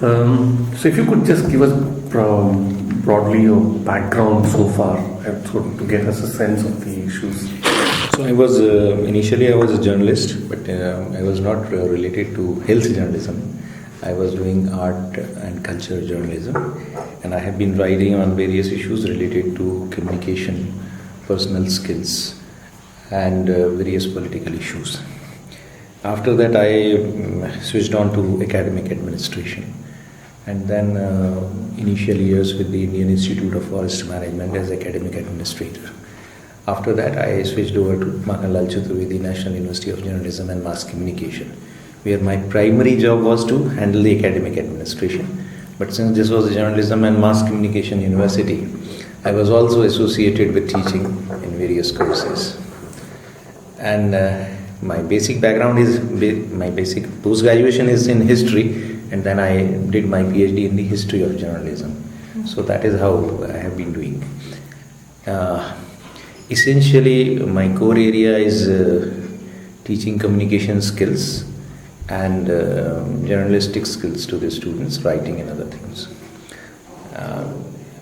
So if you could just give us broadly your background so far, and so to get us a sense of the issues. So I was initially I was a journalist, but I was not related to health journalism. I was doing art and culture journalism, and I have been writing on various issues related to communication, personal skills, and various political issues. After that, I switched on to academic administration, and then initial years with the Indian Institute of Forest Management as academic administrator. After that, I switched over to Manalal Chaturvedi National University of Journalism and Mass Communication, where my primary job was to handle the academic administration. But since this was a journalism and mass communication university, I was also associated with teaching in various courses. And my basic background is, my basic post-graduation is in history, and then I did my PhD in the history of journalism. So that is how I have been doing. Essentially, my core area is teaching communication skills and journalistic skills to the students, writing and other things.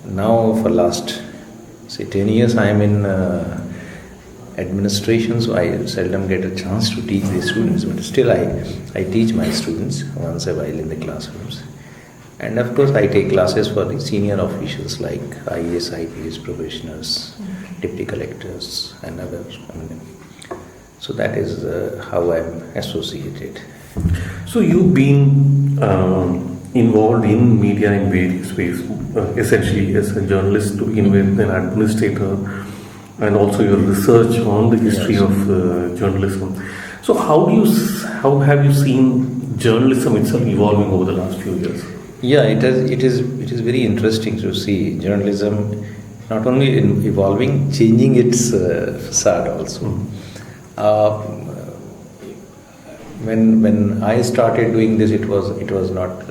Now for last, say 10 years, I am in administration, so I seldom get a chance to teach the students, but still I teach my students once a while in the classrooms. And of course, I take classes for the senior officials like IAS, IPS professionals, deputy collectors and others. So that is how I am associated. So you've been involved in media in various ways, essentially as a journalist to begin with, an administrator, and also your research on the history of journalism. So how have you seen journalism itself evolving over the last few years? Yeah, it is very interesting to see journalism not only evolving, changing its facade also. When I started doing this, it was not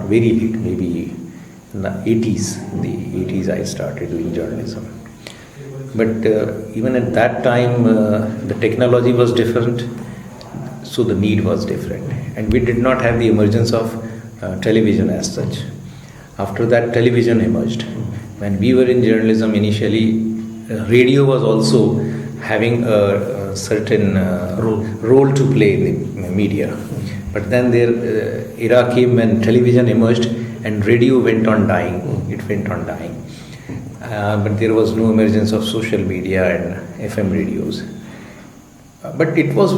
very late, maybe in the 80s. In the 80s, I started doing journalism. But even at that time, the technology was different, so the need was different, and we did not have the emergence of television as such. After that, television emerged. When we were in journalism initially, radio was also having a certain role to play in the media. But then their era came when television emerged and radio went on dying. It went on dying. But there was no emergence of social media and FM radios. But it was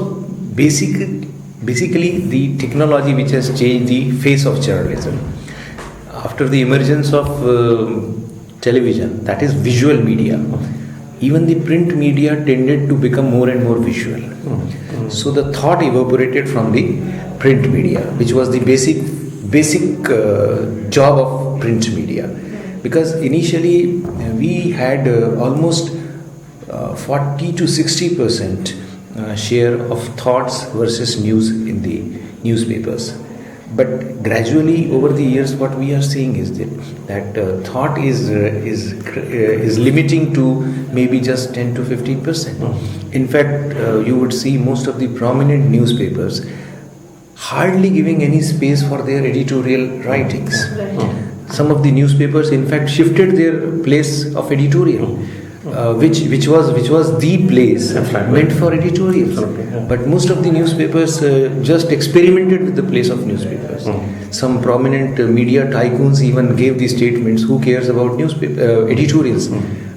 basically the technology which has changed the face of journalism. After the emergence of television, that is visual media, even the print media tended to become more and more visual. So the thought evaporated from the print media, which was the basic job of print media. Because initially we had almost 40 to 60% share of thoughts versus news in the newspapers. But gradually over the years, what we are seeing is that thought is limiting to maybe just 10 to 15%. In fact, you would see most of the prominent newspapers hardly giving any space for their editorial writings. Some of the newspapers, in fact, shifted their place of editorial, which was the place meant for editorials. But most of the newspapers just experimented with the place of newspapers. Some prominent media tycoons even gave the statements, "Who cares about newspaper editorials?"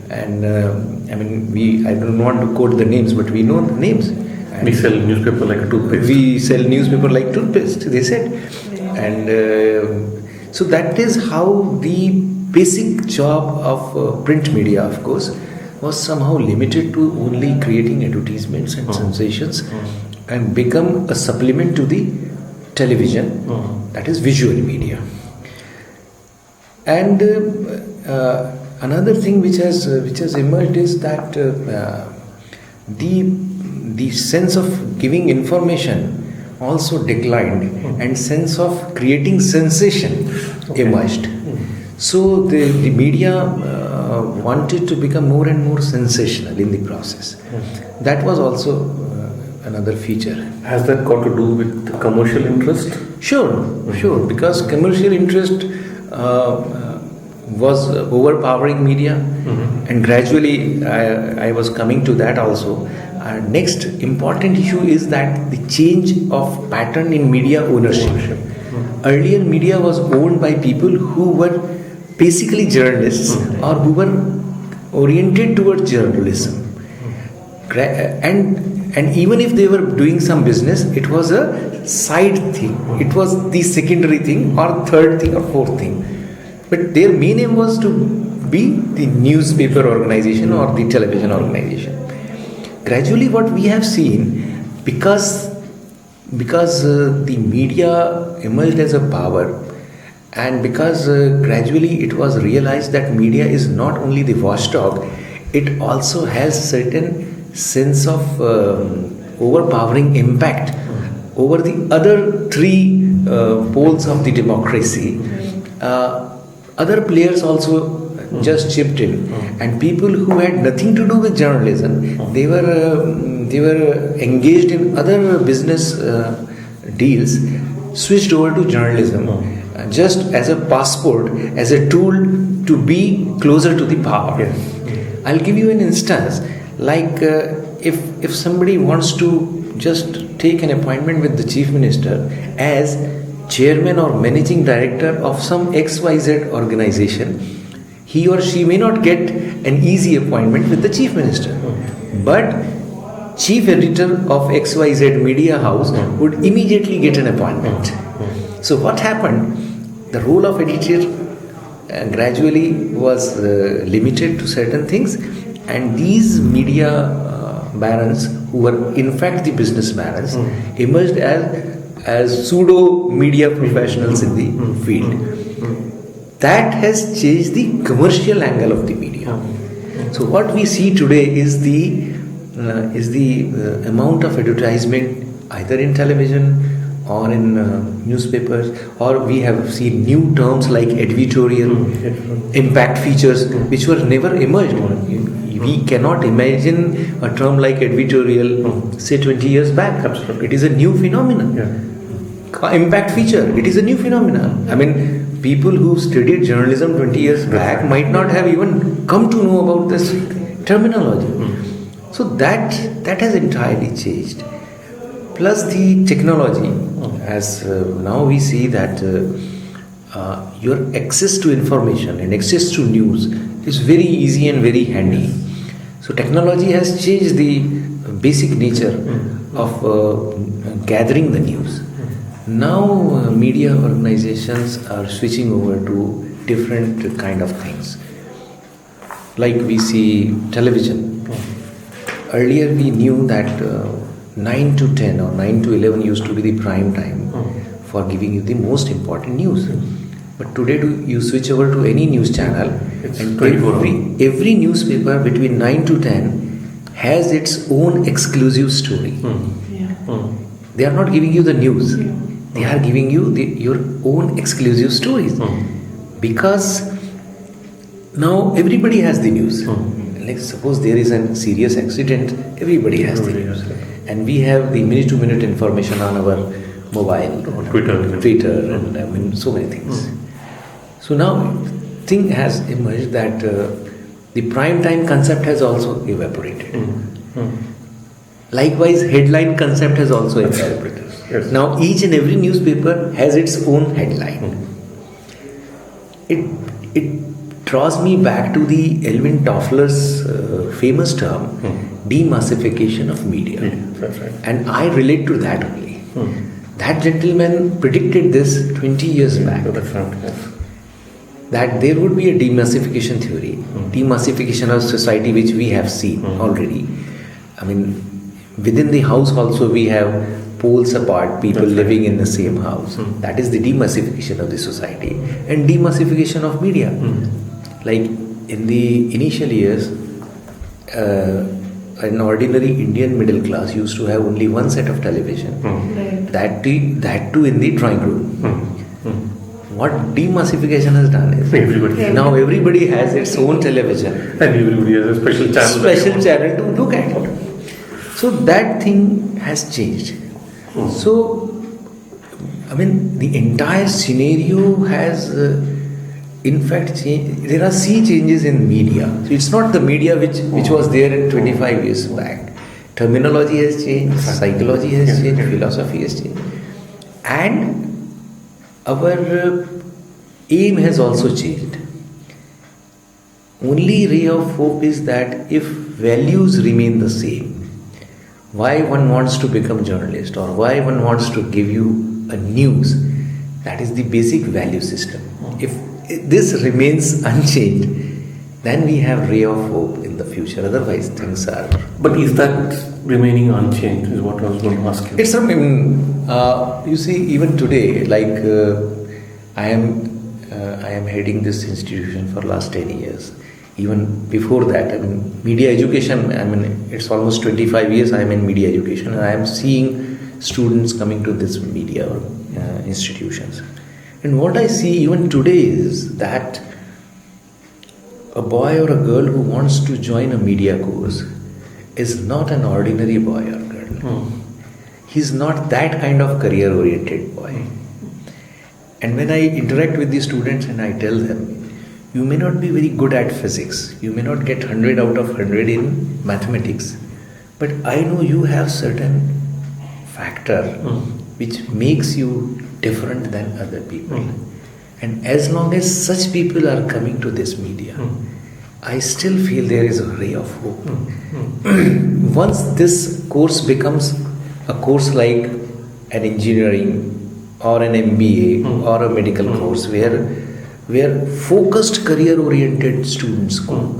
And I don't want to quote the names, but we know the names. And we sell newspaper like a toothpaste. We sell newspaper like toothpaste, they said. And so that is how the basic job of print media, of course, was somehow limited to only creating advertisements and sensations, and become a supplement to the television, that is visual media. And another thing which has emerged is that the sense of giving information also declined, and sense of creating sensation emerged. So the media wanted to become more and more sensational in the process. That was also another feature. Has that got to do with the commercial interest? Sure, because commercial interest was overpowering media, and gradually I was coming to that also. Next important issue is that the change of pattern in media ownership. Earlier, media was owned by people who were basically journalists or who were oriented towards journalism. And even if they were doing some business, it was a side thing. It was the secondary thing or third thing or fourth thing. But their main aim was to be the newspaper organization or the television organization. Gradually, what we have seen, because the media emerged as a power, and because gradually it was realized that media is not only the watchdog, it also has certain sense of overpowering impact over the other three poles of the democracy. Other players also just chipped in, and people who had nothing to do with journalism, they were engaged in other business deals, switched over to journalism just as a passport, as a tool to be closer to the power. I'll give you an instance. Like if somebody wants to just take an appointment with the chief minister as chairman or managing director of some XYZ organization, he or she may not get an easy appointment with the chief minister, but chief editor of XYZ media house would immediately get an appointment. So what happened? The role of editor gradually was limited to certain things, and these media barons, who were in fact the business barons, emerged as pseudo media professionals in the field. That has changed the commercial angle of the media. So what we see today is the amount of advertisement either in television or in newspapers, or we have seen new terms like editorial, impact features, which were never emerged. We cannot imagine a term like editorial, say 20 years back. It is a new phenomenon. Impact feature, it is a new phenomenon. I mean, people who studied journalism 20 years back might not have even come to know about this terminology. So that has entirely changed. Plus the technology, as now we see that your access to information and access to news is very easy and very handy. So technology has changed the basic nature of gathering the news. Now media organizations are switching over to different kind of things. Like we see television. Earlier we knew that 9 to 10 or 9 to 11 used to be the prime time for giving you the most important news. But today you switch over to any news channel, and every newspaper between 9 to 10 has its own exclusive story. They are not giving you the news. They are giving you your own exclusive stories. Because now everybody has the news. Like suppose there is a serious accident, everybody has the news. And we have the minute-to-minute information on our mobile, Twitter, and I mean so many things. So now thing has emerged that the prime time concept has also evaporated. Likewise, headline concept has also evaporated. Now each and every newspaper has its own headline. It draws me back to the Alvin Toffler's famous term, demassification of media. And I relate to that only. That gentleman predicted this 20 years back. That there would be a demassification theory, demassification of society, which we have seen already. I mean, within the house also we have poles apart, people living in the same house. That is the demassification of the society, and demassification of media. Like in the initial years, an ordinary Indian middle class used to have only one set of television, that too in the drawing room. What demassification has done is now everybody has its own television, and everybody has a special channel to look at it. So that thing has changed. So, I mean, the entire scenario has, in fact, changed. There are sea changes in media. So it's not the media which was there in 25 years back. Terminology has changed, psychology has changed, philosophy has changed. And our aim has also changed. Only ray of hope is that if values remain the same, why one wants to become journalist or why one wants to give you a news, that is the basic value system. If this remains unchanged, then we have ray of hope in the future. Otherwise things are... But is that remaining unchanged is what I was going to ask you. It's you see, even today, like I am heading this institution for last 10 years. Even before that, I mean, media education, I mean, it's almost 25 years I am in media education, and I am seeing students coming to this media institutions. And what I see even today is that a boy or a girl who wants to join a media course is not an ordinary boy or girl. He's not that kind of career-oriented boy. And when I interact with the students and I tell them, you may not be very good at physics, you may not get 100 out of 100 in mathematics, but I know you have certain factor which makes you different than other people. And as long as such people are coming to this media, I still feel there is a ray of hope. Once this course becomes a course like an engineering or an MBA or a medical course where focused career-oriented students go,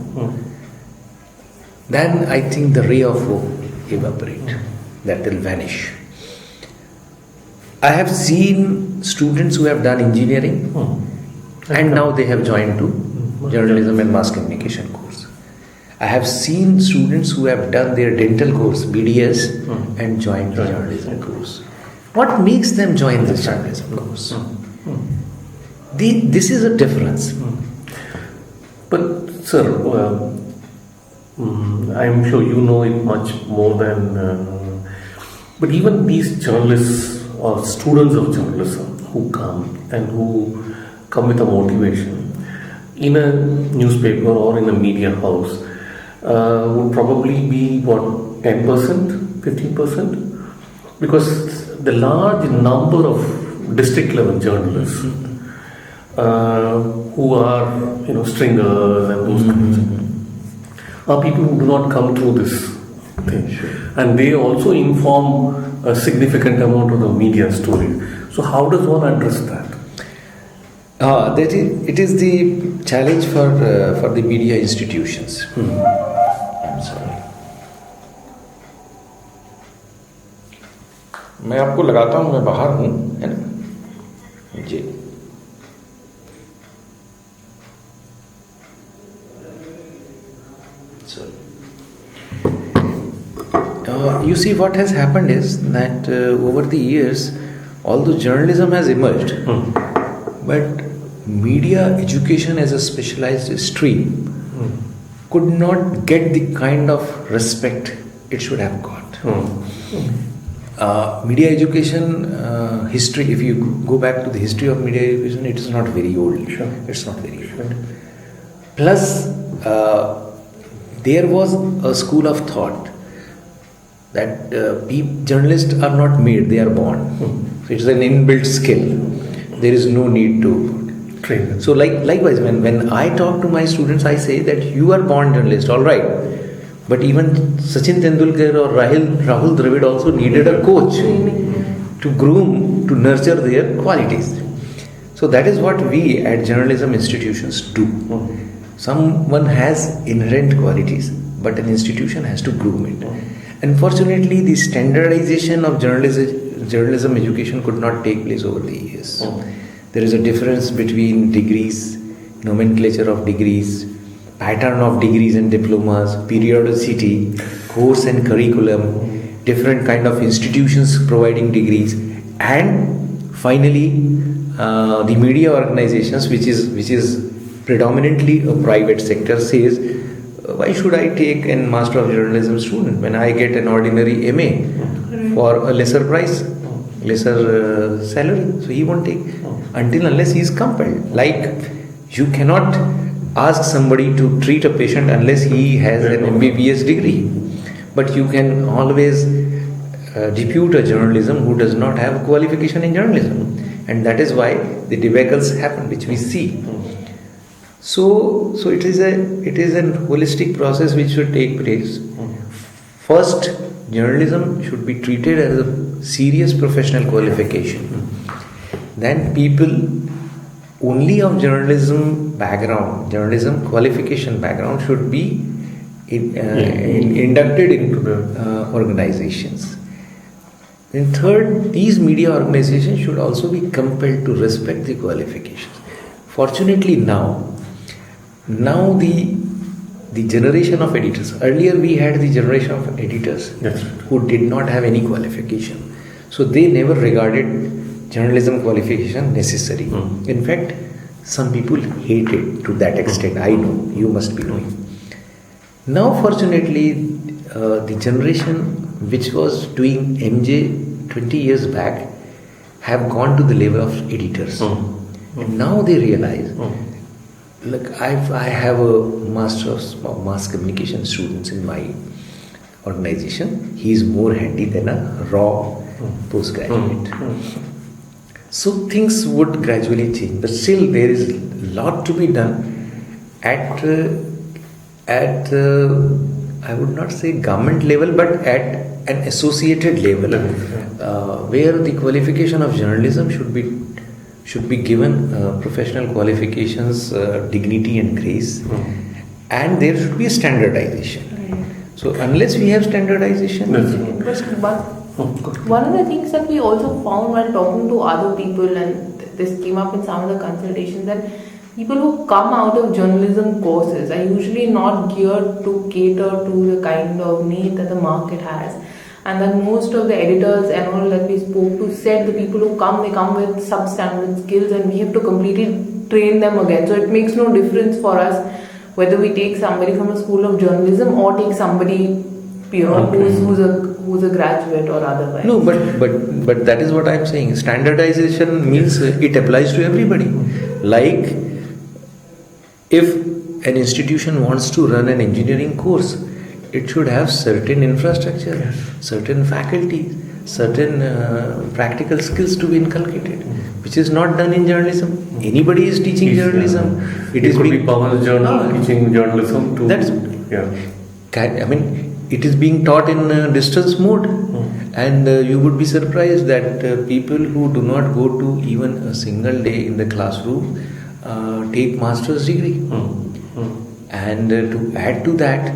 then I think the ray of hope evaporate. That will vanish. I have seen students who have done engineering and now they have joined to journalism and mass communication course. I have seen students who have done their dental course, BDS, and joined the journalism course. What makes them join this journalism course? This is a difference. But sir, I'm sure you know it much more than... but even these journalists or students of journalism who come with a motivation in a newspaper or in a media house would probably be what, 10%, 15%? Because the large number of district level journalists who are stringers and those kinds are people who do not come through this thing, and they also inform a significant amount of the media story. So how does one address that? It is the challenge for the media institutions. I'm sorry. मैं आपको लगाता हूँ, मैं बाहर हूँ, है ना जी. You see, what has happened is that over the years, although journalism has emerged, but media education as a specialized stream could not get the kind of respect it should have got. Media education history, if you go back to the history of media education, it is not very old. It's not very old. Plus, there was a school of thought that journalists are not made, they are born. So it's an inbuilt skill. There is no need to train them. So likewise, when I talk to my students, I say that you are born journalist, all right. But even Sachin Tendulkar or Rahul Dravid also needed a coach to groom, to nurture their qualities. So that is what we at journalism institutions do. Someone has inherent qualities, but an institution has to groom it. Unfortunately, the standardization of journalism education could not take place over the years. There is a difference between degrees, nomenclature of degrees, pattern of degrees and diplomas, periodicity, course and curriculum, different kind of institutions providing degrees, and finally the media organizations, which is predominantly a private sector, says why should I take a Master of Journalism student when I get an ordinary MA for a lesser price, lesser salary? So he won't take unless he is compelled. Like you cannot ask somebody to treat a patient unless he has an MBBS degree, but you can always depute a journalism who does not have qualification in journalism, and that is why the debacles happen, which we see. So it is a holistic process which should take place. First, journalism should be treated as a serious professional qualification. Then people only of journalism background, journalism qualification background should be inducted into the organizations. And third, these media organizations should also be compelled to respect the qualifications. Fortunately now the generation of editors, earlier we had the generation of editors who did not have any qualification. So they never regarded journalism qualification necessary. In fact, some people hate it to that extent. I know, you must be knowing. Now fortunately, the generation which was doing MJ 20 years back have gone to the level of editors. And now they realize, look, I have a Master of Mass Communication students in my organization. He is more handy than a raw postgraduate. So things would gradually change, but still there is a lot to be done at I would not say government level, but at an associated level, where the qualification of journalism should be given professional qualifications, dignity and grace, and there should be a standardization. So unless we have standardization, one of the things that we also found while talking to other people, and this came up in some of the consultations, that people who come out of journalism courses are usually not geared to cater to the kind of need that the market has, and that most of the editors and all that we spoke to said the people who come, they come with substandard skills and we have to completely train them again. So it makes no difference for us whether we take somebody from a school of journalism or take somebody who's a graduate or otherwise. No, but that is what I am saying. Standardization means it applies to everybody. Like if an institution wants to run an engineering course, it should have certain infrastructure, certain faculties, certain practical skills to be inculcated, which is not done in journalism. Anybody is teaching journalism. It could be Power Journal teaching journalism to. That's I mean, it is being taught in distance mode, and you would be surprised that people who do not go to even a single day in the classroom take master's degree. And to add to that,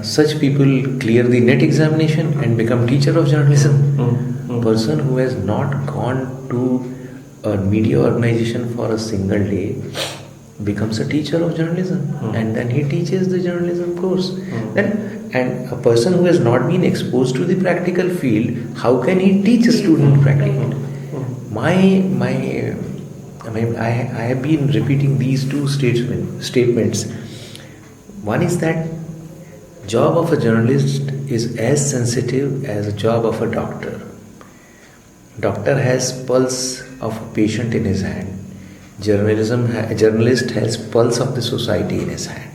such people clear the NET examination and become teacher of journalism. Person who has not gone to a media organization for a single day becomes a teacher of journalism, and then he teaches the journalism course. And a person who has not been exposed to the practical field, how can he teach a student practical? I have been repeating these two statements. One is that job of a journalist is as sensitive as a job of a doctor. Doctor has pulse of a patient in his hand. A journalist has pulse of the society in his hand.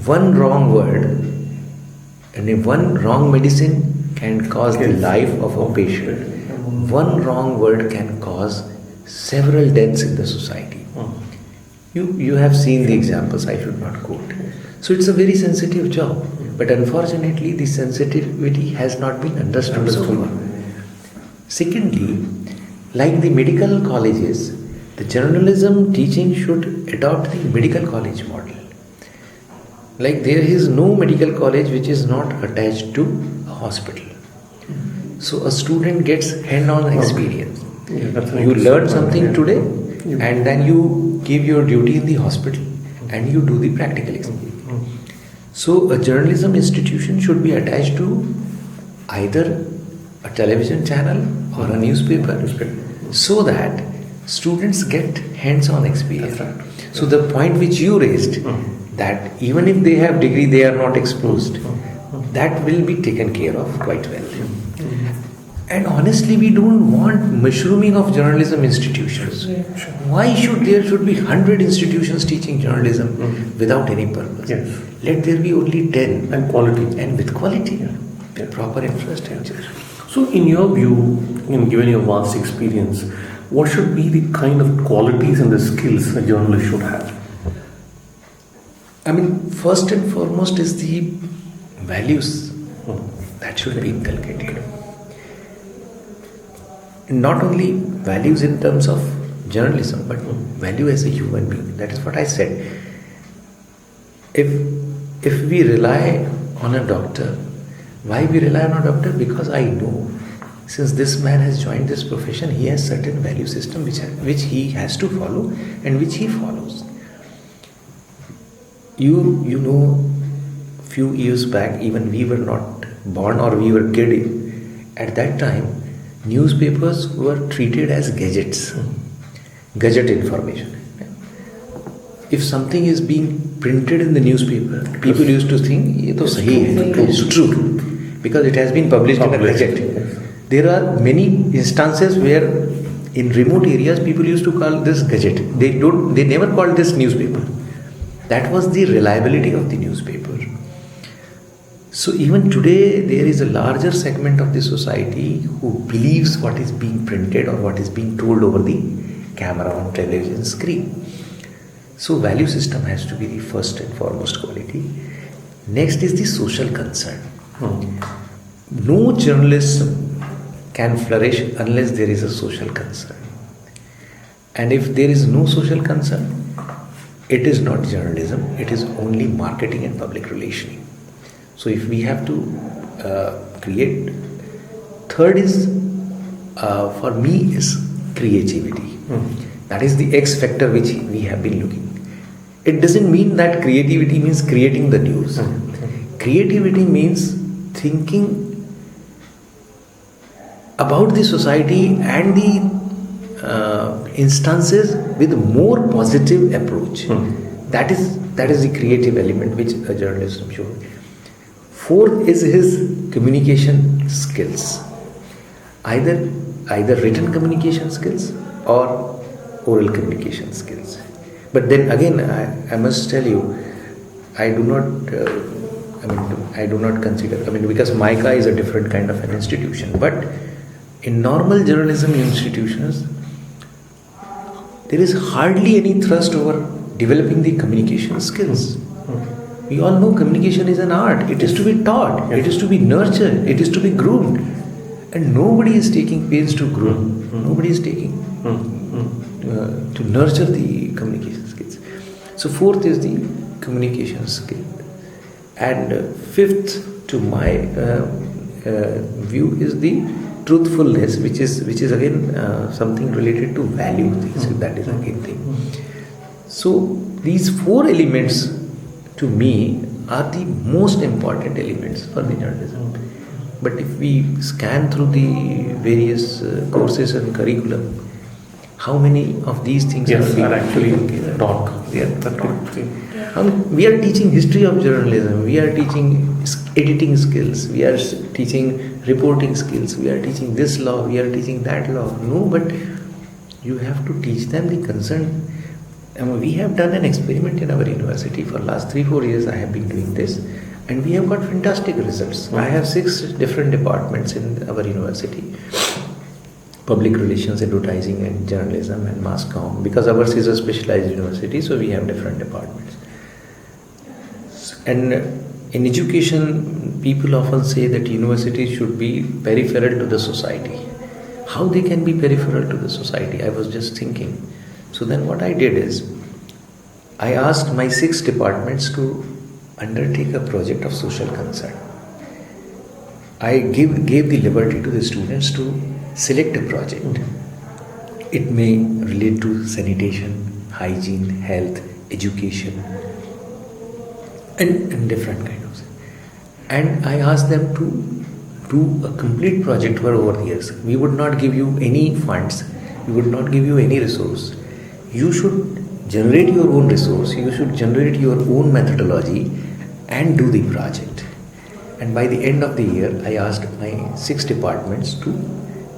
One wrong word and one wrong medicine can cause the life of a patient. One wrong word can cause several deaths in the society. You have seen the examples, I should not quote. So it's a very sensitive job, but unfortunately the sensitivity has not been understood so far. Secondly, like the medical colleges, the journalism teaching should adopt the medical college model. Like there is no medical college which is not attached to a hospital. So a student gets hand-on experience. You learn something today, and then you give your duty in the hospital and you do the practical experience. So a journalism institution should be attached to either a television channel or a newspaper, so that students get hands-on experience. So the point which you raised, that even if they have degree, they are not exposed. That will be taken care of quite well. And honestly, we don't want mushrooming of journalism institutions. Why should there should be 100 institutions teaching journalism without any purpose? Yes. Let there be only 10. And quality. And with quality, proper infrastructure. So, in your view, given your vast experience, what should be the kind of qualities and the skills a journalist should have? I mean, first and foremost is the values that should be inculcated. Not only values in terms of journalism, but value as a human being. That is what I said. If we rely on a doctor, why we rely on a doctor? Because I know, since this man has joined this profession, he has certain value system which he has to follow and which he follows. You know, few years back, even we were not born or we were kid. At that time, newspapers were treated as gadgets, gadget information. If something is being printed in the newspaper, people used to think ये तो सही है, it's true, because it has been published in a gadget. There are many instances where in remote areas people used to call this gadget. They never called this newspaper. That was the reliability of the newspaper. So even today there is a larger segment of the society who believes what is being printed or what is being told over the camera on television screen. So value system has to be the first and foremost quality. Next is the social concern. No journalism can flourish unless there is a social concern. And if there is no social concern, it is not journalism, it is only marketing and public relationing. So if we have to create, third is, for me, is creativity. That is the X factor which we have been looking. It doesn't mean that creativity means creating the news. Creativity means thinking about the society and the instances with more positive approach. That is the creative element which a journalist should. Fourth is his communication skills, either written communication skills or oral communication skills. But then again, I must tell you, I do not consider, because MICA is a different kind of an institution, but in normal journalism institutions, there is hardly any thrust over developing the communication skills. We all know communication is an art. It is to be taught. It is to be nurtured. It is to be groomed. And nobody is taking pains to groom. Nobody is taking to nurture the communication skills. So fourth is the communication skill. And fifth, to my view, is the truthfulness, which is again something related to value things. That is again thing. So these four elements, to me, are the most important elements for the journalism. But if we scan through the various courses and curriculum, how many of these things are actually taught? They are taught. We are teaching history of journalism. We are teaching editing skills. We are teaching reporting skills. We are teaching this law. We are teaching that law. No, but you have to teach them the concern. We have done an experiment in our university for last 3-4 years. I have been doing this, and we have got fantastic results. I have 6 different departments in our university: public relations, advertising, and journalism, and mass comm. Because ours is a specialized university, so we have different departments. And in education, people often say that universities should be peripheral to the society. How they can be peripheral to the society? I was just thinking. So then what I did is, I asked my 6 departments to undertake a project of social concern. I gave the liberty to the students to select a project. It may relate to sanitation, hygiene, health, education, and different kind of things. And I asked them to do a complete project for over the years. We would not give you any funds. We would not give you any resource. You should generate your own resource, you should generate your own methodology and do the project. And by the end of the year, I asked my 6 departments to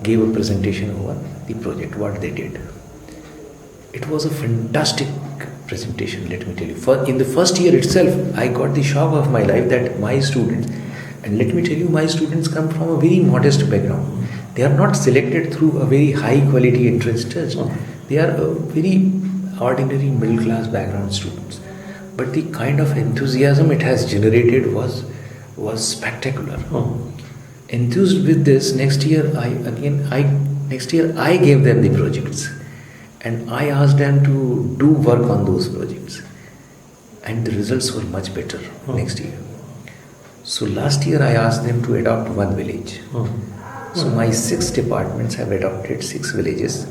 give a presentation over the project, what they did. It was a fantastic presentation, let me tell you. In the first year itself, I got the shock of my life that my students, and let me tell you, my students come from a very modest background. They are not selected through a very high quality entrance test. They are a very ordinary middle class background students. But the kind of enthusiasm it has generated was spectacular. Enthused with this, next year I gave them the projects. And I asked them to do work on those projects. And the results were much better next year. So last year I asked them to adopt one village. So my 6 departments have adopted 6 villages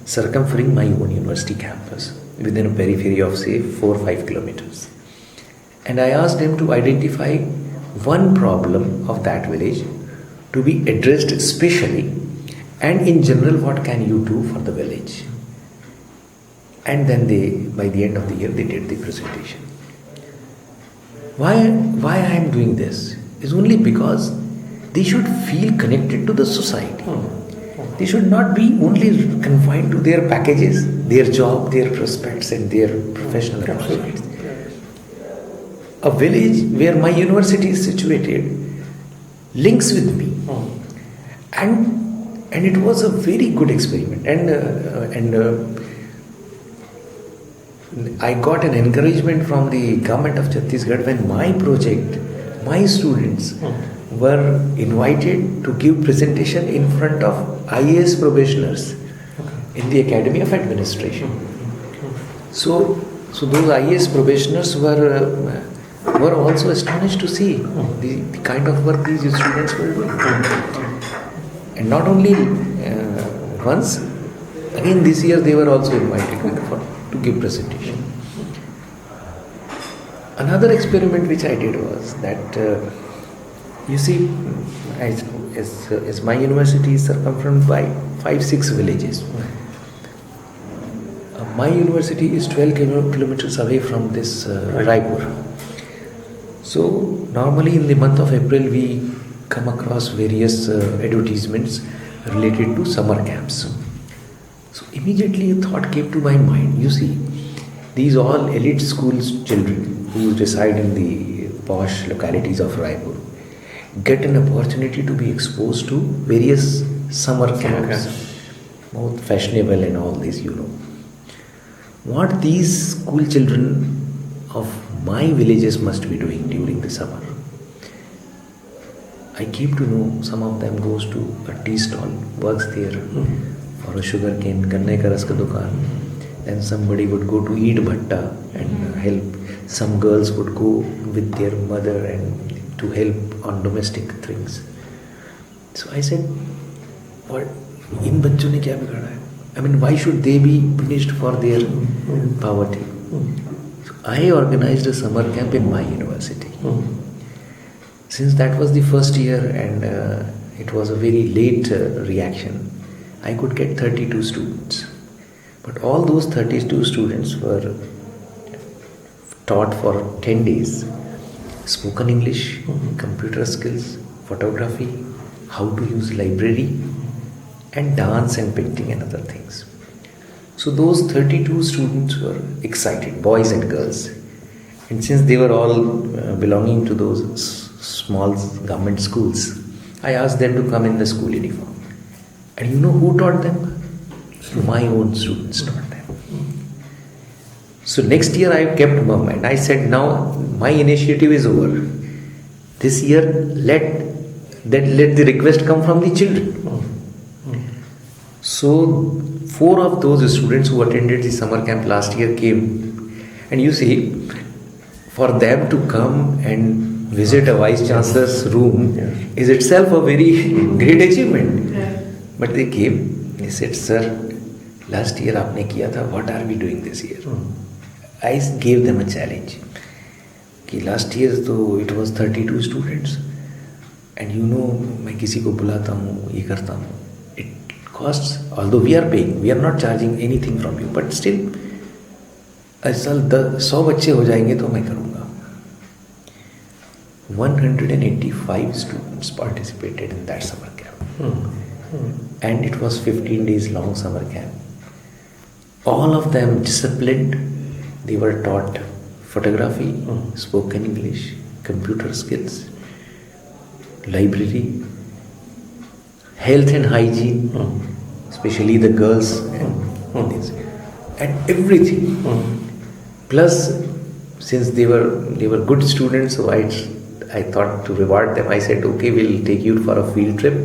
circumferring my own university campus within a periphery of say 4 or 5 kilometers. And I asked them to identify one problem of that village to be addressed specially, and in general what can you do for the village. And then by the end of the year, they did the presentation. Why I am doing this is only because they should feel connected to the society. They should not be only confined to their packages, their job, their prospects and their professional opportunities. A village where my university is situated links with me. And it was a very good experiment. And I got an encouragement from the government of Chhattisgarh when my students were invited to give presentation in front of IAS probationers in the Academy of Administration. So those IAS probationers were also astonished to see the kind of work these students were doing. And not only once, again this year they were also invited to give presentation. Another experiment which I did was that you see, as my university is circumferred by 5-6 villages. My university is 12 kilometers away from this Raipur. So normally in the month of April we come across various advertisements related to summer camps. So immediately a thought came to my mind. You see, these all elite schools children who reside in the posh localities of Raipur get an opportunity to be exposed to various summer camps, both fashionable and all this, What these school children of my villages must be doing during the summer. I came to know some of them goes to a tea stall, works there for a sugar cane, ganne ka ras ka dukaan. Then somebody would go to eat bhatta and help. Some girls would go with their mother and to help on domestic things. So I said, what? In bachchon ne kya bigada hai? I mean, why should they be punished for their poverty? So I organized a summer camp in my university. Since that was the first year and it was a very late reaction, I could get 32 students. But all those 32 students were taught for 10 days. Spoken English, computer skills, photography, how to use library, and dance and painting and other things. So those 32 students were excited, boys and girls. And since they were all belonging to those small government schools, I asked them to come in the school uniform. And you know who taught them? My own students taught them. So next year I kept mum and I said, now my initiative is over. This year let the request come from the children. So 4 of those students who attended the summer camp last year came. And you see, for them to come and visit a vice chancellor's room is itself a very great achievement. But they came, they said, sir, last year aapne kiya tha, what are we doing this year? I gave them a challenge. Last year though it was 32 students and मैं किसी को बुलाता हूँ, ये करता हूँ. It costs, although we are paying, we are not charging anything from you, but still साल 100 बच्चे हो जाएंगे तो मैं करूँगा. 185 students participated in that summer camp. And it was 15 days long summer camp. All of them disciplined. They were taught photography, spoken English, computer skills, library, health and hygiene, especially the girls and everything. Plus, since they were good students, so I thought to reward them. I said, okay, we'll take you for a field trip.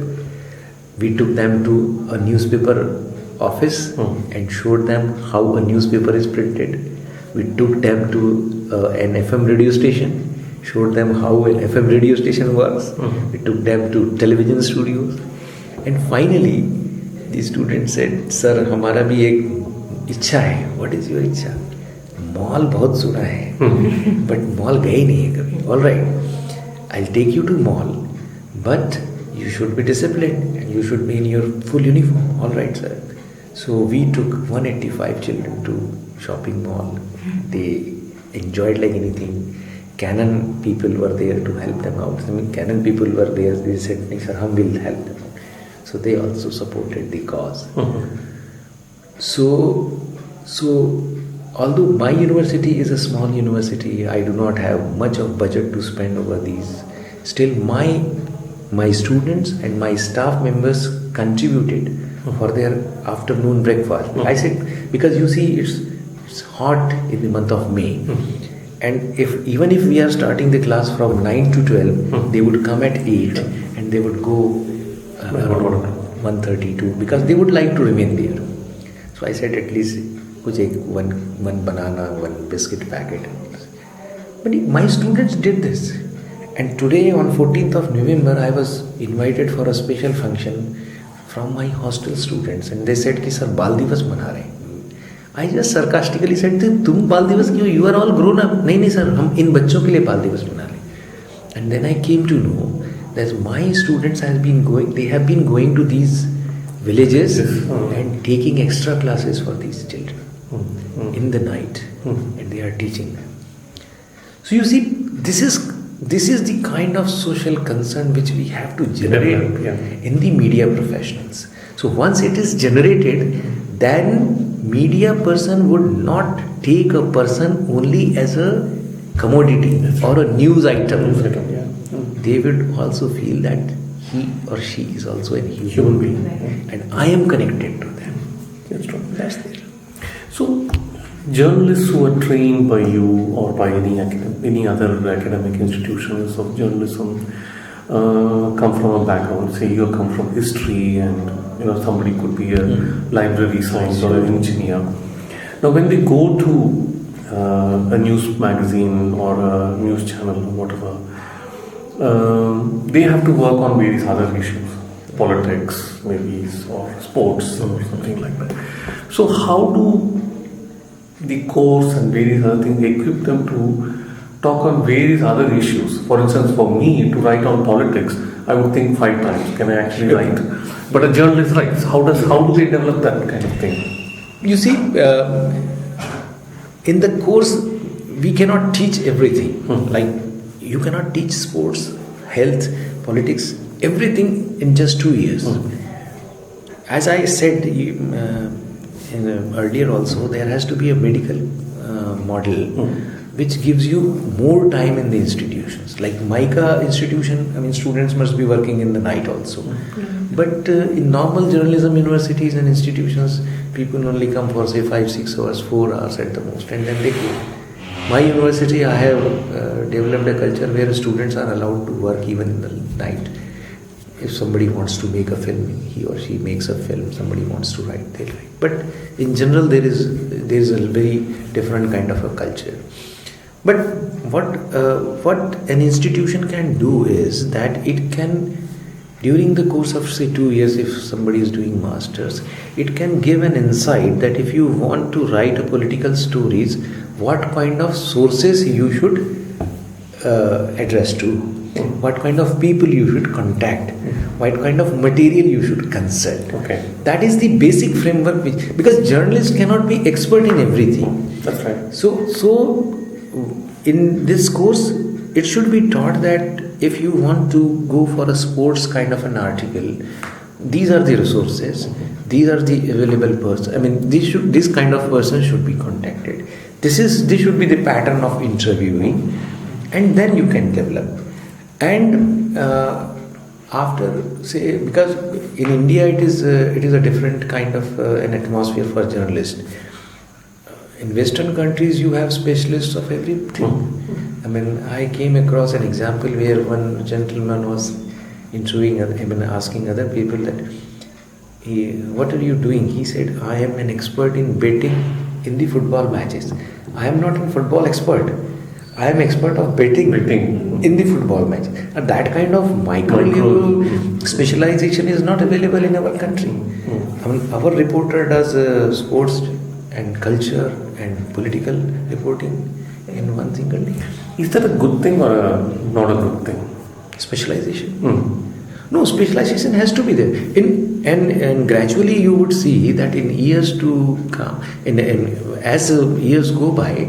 We took them to a newspaper office and showed them how a newspaper is printed. We took them to an FM radio station, showed them how an FM radio station works. We took them to television studios. And finally, the student said, Sir, हमारा भी एक इच्छा है. What is your इच्छा? Mall बहुत सुना है, but mall गए नहीं है कभी. All right, I'll take you to mall, but you should be disciplined and you should be in your full uniform. All right, sir. So we took 185 children to shopping mall. They enjoyed like anything. Canon people were there to help them out. I mean, Canon people were there. They said, sir, hum will help them out. So they also supported the cause. So although my university is a small university, I do not have much of budget to spend over these. Still, my students and my staff members contributed for their afternoon breakfast. I said, because you see, it's hot in the month of May. And even if we are starting the class from 9 to 12, they would come at 8 and they would go around 1:32 because they would like to remain there. So I said, at least one banana, one biscuit packet. But my students did this. And today on 14th of November, I was invited for a special function from my hostel students. And they said, sir, Bal Divas mana rahe. I just sarcastically said, tum Bal Divas kyun? You are all grown up. Nahi sir, hum in bachchon ke liye Bal Divas mana rahe. And then I came to know that my students have been going to these villages and taking extra classes for these children in the night. And they are teaching them. So you see, this is the kind of social concern which we have to generate in the media professionals. So once it is generated, then media person would not take a person only as a commodity or a news item. They would also feel that he or she is also a human being, and I am connected to them. That's true. That's there. So, journalists who are trained by you or by any other academic institutions of journalism come from a background. Say you come from history, and somebody could be a library science or an engineer. Now, when they go to a news magazine or a news channel or whatever, they have to work on various other issues, politics maybe, or sports or something like that. So how do the course and various other things equip them to talk on various other issues? For instance, for me to write on politics, I would think 5 times, can I actually write? But a journalist writes, how do they develop that kind of thing? You see, in the course, we cannot teach everything. Like, you cannot teach sports, health, politics, everything in just 2 years. As I said earlier also, there has to be a medical model which gives you more time in the institutions. Like MICA institution, students must be working in the night also. But in normal journalism universities and institutions, people only come for say 5-6 hours, 4 hours at the most, and then they go. My university, I have developed a culture where students are allowed to work even in the night. If somebody wants to make a film, he or she makes a film. Somebody wants to write, they write. But in general, there is a very different kind of a culture. But what an institution can do is that it can, during the course of say 2 years, if somebody is doing masters, it can give an insight that if you want to write a political stories, what kind of sources you should address to. what kind of people you should contact, what kind of material you should consult. Okay. That is the basic framework, because journalists cannot be expert in everything. That's right. So in this course, it should be taught that if you want to go for a sports kind of an article, these are the resources, these are the available persons. I mean, this kind of person should be contacted. This should be the pattern of interviewing, and then you can develop. And after, say, because in India it is a different kind of an atmosphere for journalists. In Western countries, you have specialists of everything. I mean, I came across an example where one gentleman was interviewing, asking other people that, what are you doing? He said, I am an expert in betting in the football matches. I am not a football expert. I am expert of betting in the football match. And that kind of micro specialization is not available in our country. I mean, our reporter does sports and culture and political reporting in one single day. Is that a good thing or not a good thing? Specialization? No, specialization has to be there. And gradually you would see that in years to come, as years go by,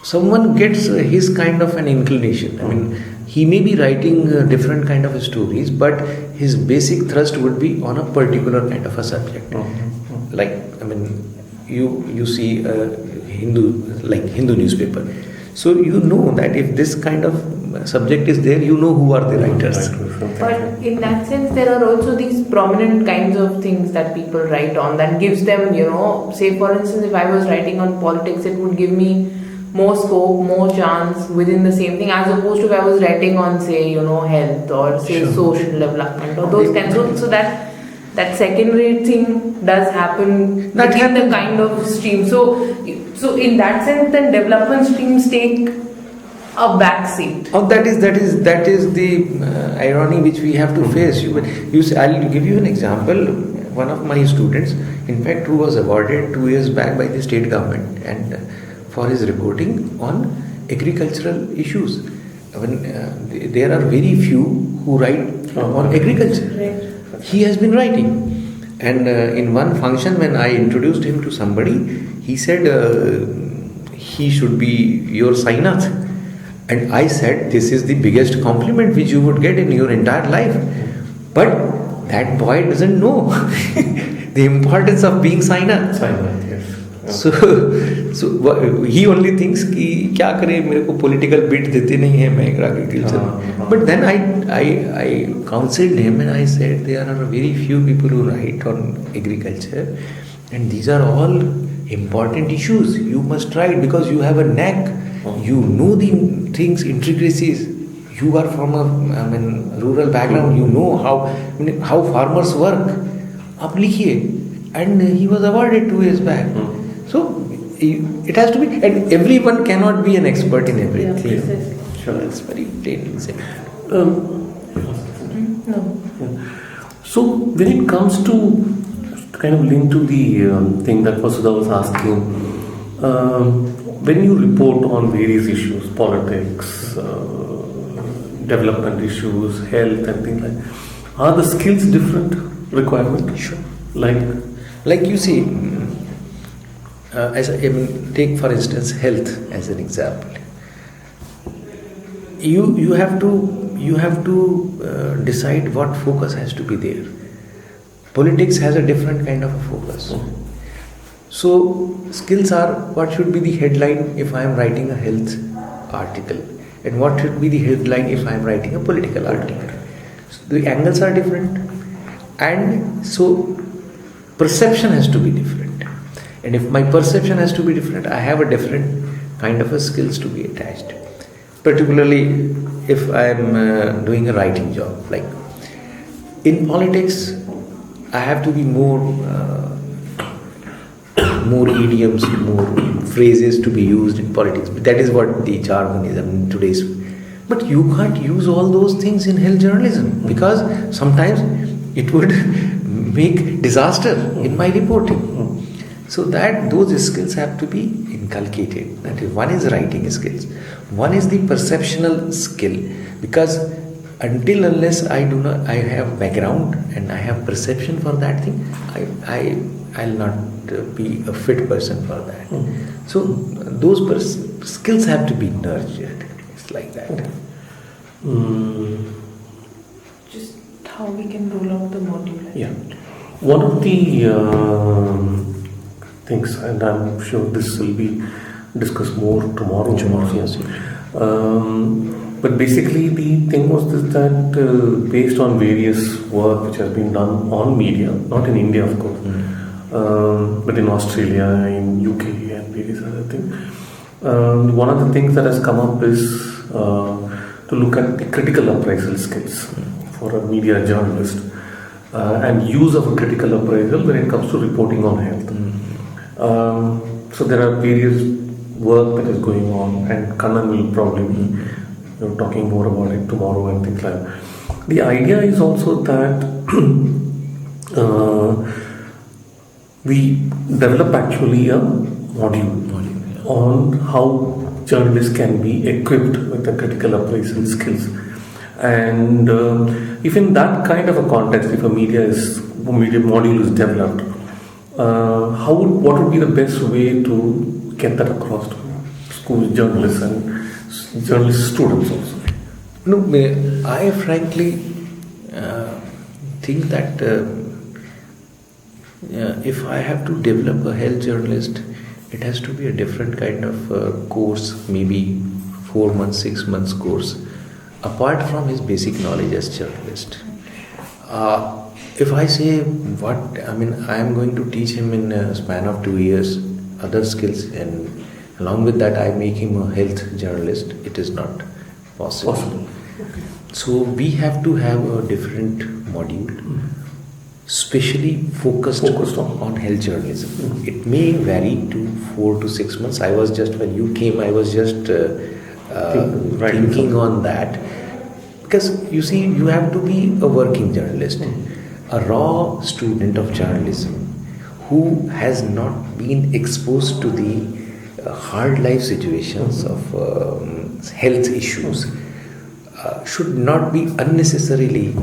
someone gets his kind of an inclination. I mean, he may be writing different kind of stories, but his basic thrust would be on a particular kind of a subject. Like, I mean, you see Hindu newspaper. So you know that if this kind of subject is there, you know who are the writers. But in that sense, there are also these prominent kinds of things that people write on that gives them, say for instance, if I was writing on politics, it would give me more scope, more chance within the same thing, as opposed to if I was writing on, say, health or say social development or those kinds of. So that second-rate thing does happen within the kind of stream. So in that sense, then development streams take a back seat. Oh, that is the irony which we have to face. I'll give you an example. One of my students, in fact, who was awarded 2 years back by the state government and for his reporting on agricultural issues. I mean, there are very few who write on agriculture. Right. He has been writing, and in one function when I introduced him to somebody, he said he should be your Sainath, and I said this is the biggest compliment which you would get in your entire life. But that boy doesn't know the importance of being Sainath. Sainath, yes. So he only thinks कि क्या करे, मेरे को political bit देते नहीं है, मैं agriculture. But then I counseled him and I said there are very few people who write on agriculture, and these are all important issues. You must write because you have a knack. You know the things, intricacies. You are from a rural background. You know how farmers work. आप लिखिए. And he was awarded 2 years back. So it has to be, and everyone cannot be an expert in everything. Yeah, Sure, that's very plain simple. No. So when it comes to kind of link to the thing that Vasudha was asking, when you report on various issues, politics, development issues, health and things like that, are the skills different requirement? Sure. Like you see, take for instance health as an example. You have to decide what focus has to be there. Politics has a different kind of a focus. So skills are what should be the headline if I am writing a health article, and what should be the headline if I am writing a political article. So the angles are different, and so perception has to be different. And if my perception has to be different, I have a different kind of a skills to be attached. Particularly if I am doing a writing job. Like in politics, I have to be more idioms, more phrases to be used in politics. But that is what the jargon is in today's. But you can't use all those things in health journalism, because sometimes it would make disaster in my reporting. So that those skills have to be inculcated. That is, one is writing skills. One is the perceptional skill, because until unless I have background and I have perception for that thing, I'll not be a fit person for that. So those skills have to be nurtured. It's like that. Just how we can roll out the module. Yeah. One of the things, and I'm sure this will be discussed more tomorrow. Yes. But basically, the thing was this, that based on various work which has been done on media, not in India, of course, but in Australia, in UK, and various other things. One of the things that has come up is to look at the critical appraisal skills for a media journalist, and use of a critical appraisal when it comes to reporting on health. So there are various work that is going on, and Kannan will probably be talking more about it tomorrow and things like that. The idea is also that we develop actually a module on how journalists can be equipped with the critical appraisal skills. And if in that kind of a context, if a media module is developed, what would be the best way to get that across to school journalists and journalist students also? No, I frankly think that if I have to develop a health journalist, it has to be a different kind of course, maybe 4 months, 6 months course, apart from his basic knowledge as journalist. If I say I am going to teach him in a span of 2 years other skills, and along with that I make him a health journalist, it is not possible. Okay. So we have to have a different module, specially focused on health journalism. It may vary to 4 to 6 months. When you came, I was just thinking on that, because you see, you have to be a working journalist, a raw student of journalism who has not been exposed to the hard life situations of health issues, should not be unnecessarily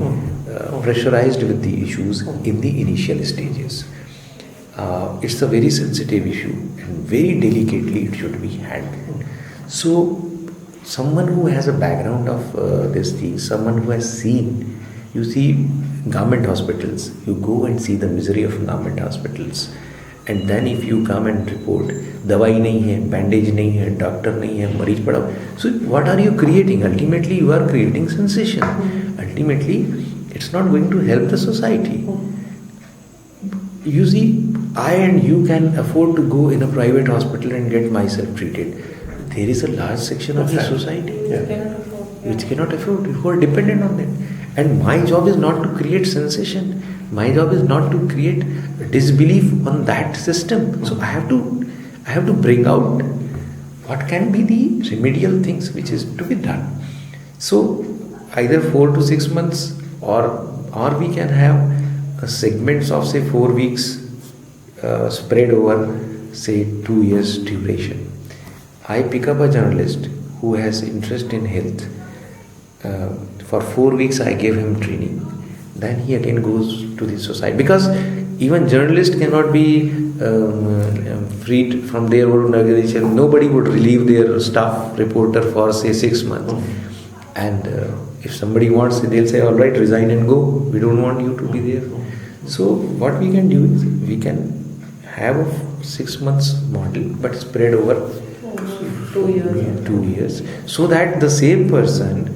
pressurized with the issues in the initial stages. It's a very sensitive issue, and very delicately it should be handled. So someone who has a background of this thing, someone who has seen, you see government hospitals, you go and see the misery of government hospitals, and then if you come and report, dawai nahi hai, bandage nahi hai, doctor nahi hai, mareej pada. So what are you creating? Ultimately you are creating sensation. Ultimately it's not going to help the society. You see, I and you can afford to go in a private hospital and get myself treated. There is a large section of the society which cannot afford, who are dependent on that. And my job is not to create sensation. My job is not to create disbelief on that system. So I have to bring out what can be the remedial things which is to be done. So either 4 to 6 months, or we can have segments of say 4 weeks spread over say 2 years duration. I pick up a journalist who has interest in health. For 4 weeks I gave him training. Then he again goes to the society, because even journalists cannot be freed from their own organization. Nobody would relieve their staff reporter for say 6 months. And if somebody wants, they'll say, all right, resign and go. We don't want you to be there. So what we can do is we can have a 6 months model, but spread over 2 years. 2 years, so that the same person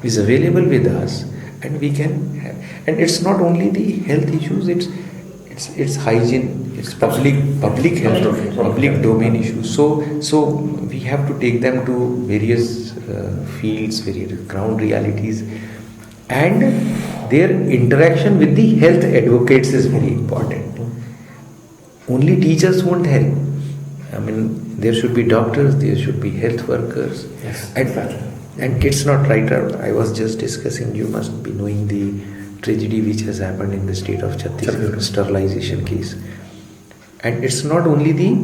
is available with us, and we can have. And it's not only the health issues; it's hygiene, it's public health, public domain issues. So we have to take them to various fields, various ground realities, and their interaction with the health advocates is very important. Only teachers won't help. There should be doctors, there should be health workers. Yes, and it's not right. I was just discussing, you must be knowing the tragedy which has happened in the state of Chhattisgarh, sterilization case. And it's not only the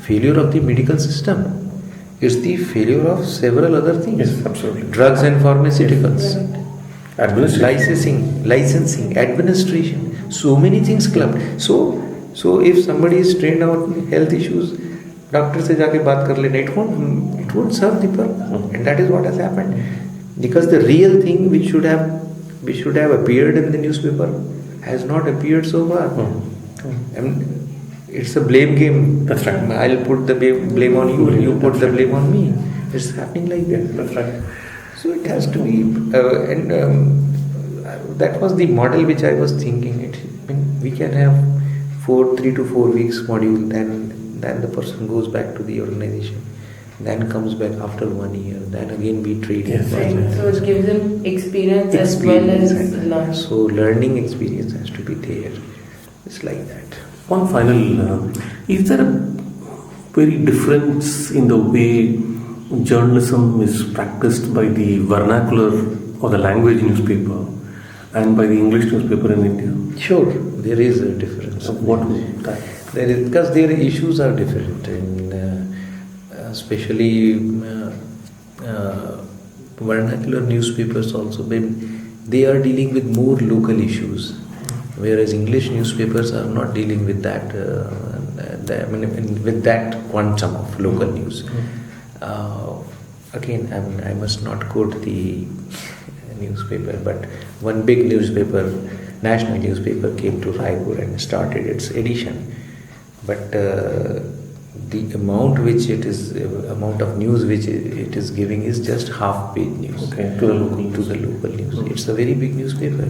failure of the medical system, It's the failure of several other things. Yes, absolutely. Drugs and pharmaceuticals, Administration. licensing, administration, so many things clubbed. So if somebody is trained on health issues, doctor से जाके बात कर लेना, it won't serve the purpose, and that is what has happened. Because the real thing which should have appeared in the newspaper has not appeared so far. And it's a blame game. That's right. I'll put the blame on you, you put the blame on me. It's happening like that. That's right. So it has to be, that was the model which I was thinking. We can have 3 to 4 weeks module, then the person goes back to the organization, then comes back after 1 year, then again we trade. Yes. Right. So it gives them experience as well as learning. So learning experience has to be there. It's like that. One final, is there a very difference in the way journalism is practiced by the vernacular or the language newspaper and by the English newspaper in India? Sure, there is a difference. So what would that? There is, because their issues are different, and especially vernacular newspapers also, they are dealing with more local issues, whereas English newspapers are not dealing with that, with that quantum of local news. Again, I must not quote the newspaper, but one big newspaper, national newspaper, came to Raipur and started its edition. But the amount of news which it is giving is just half-page news. Okay, to the local news. It's a very big newspaper,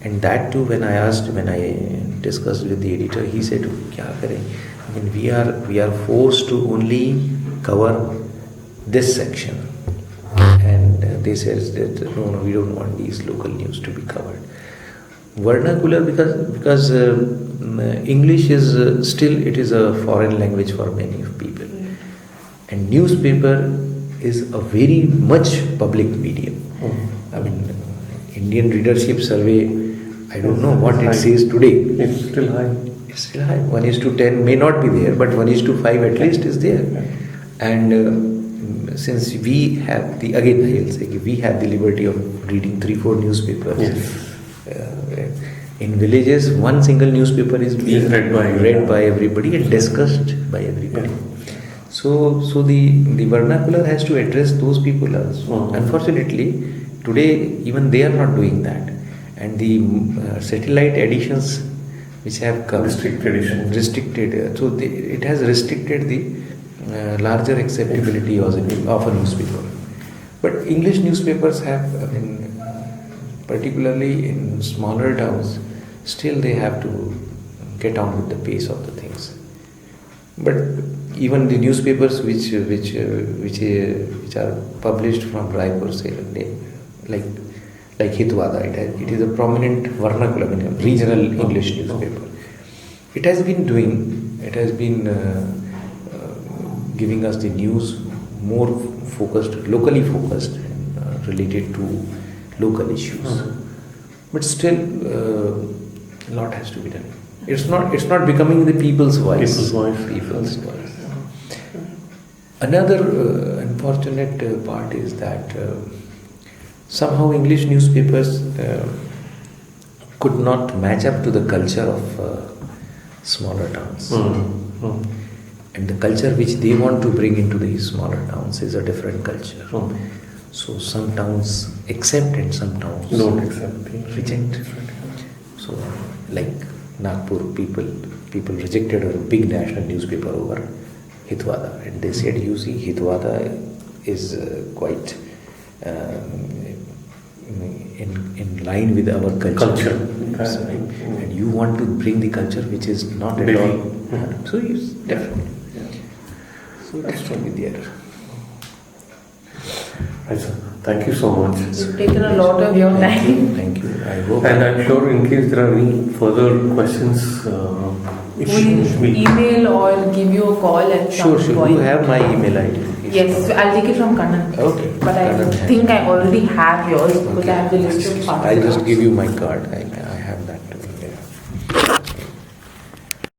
and that too, when I discussed with the editor, he said, "Kya kare? I mean, we are forced to only cover this section," and they said that no, we don't want these local news to be covered. Vernacular, because English is still, it is a foreign language for many of people, and newspaper is a very much public medium. I mean, Indian readership survey, I don't know what it says today. It's still high. It's still high. 1:10 may not be there, but 1:5 at least is there. And since we have we have the liberty of reading 3-4 newspapers. Yes. In villages, one single newspaper is being read by everybody and discussed by everybody. Yeah. So the vernacular has to address those people also. Unfortunately, today even they are not doing that, and the satellite editions which have come restricted. So it has restricted the larger acceptability of a newspaper. But English newspapers have, particularly in smaller towns, still they have to get on with the pace of the things. But even the newspapers which are published from Raipur, say, like Hitwada, it is a prominent vernacular, regional English newspaper. It has been giving us the news more locally focused, and related to local issues. But still, a lot has to be done. It's not becoming the people's voice. People's voice. Another unfortunate part is that somehow English newspapers could not match up to the culture of smaller towns. And the culture which they want to bring into these smaller towns is a different culture. So some towns accept and some towns don't accept, reject. So like Nagpur, people rejected a big national newspaper over Hitwada, and they said, you see, Hitwada is quite in line with our culture. And you want to bring the culture which is not at all. So yes, definitely. So that's what we did. Right, sir. Thank you so much. You've taken a lot of your time. Thank you. I hope. And I'm sure in case there are any further questions, We'll email or give you a call at some Sure. point. You have my email ID. Yes, I'll take it from Kannan. Okay. But I think I already have yours because I have the list of I'll just give you my card.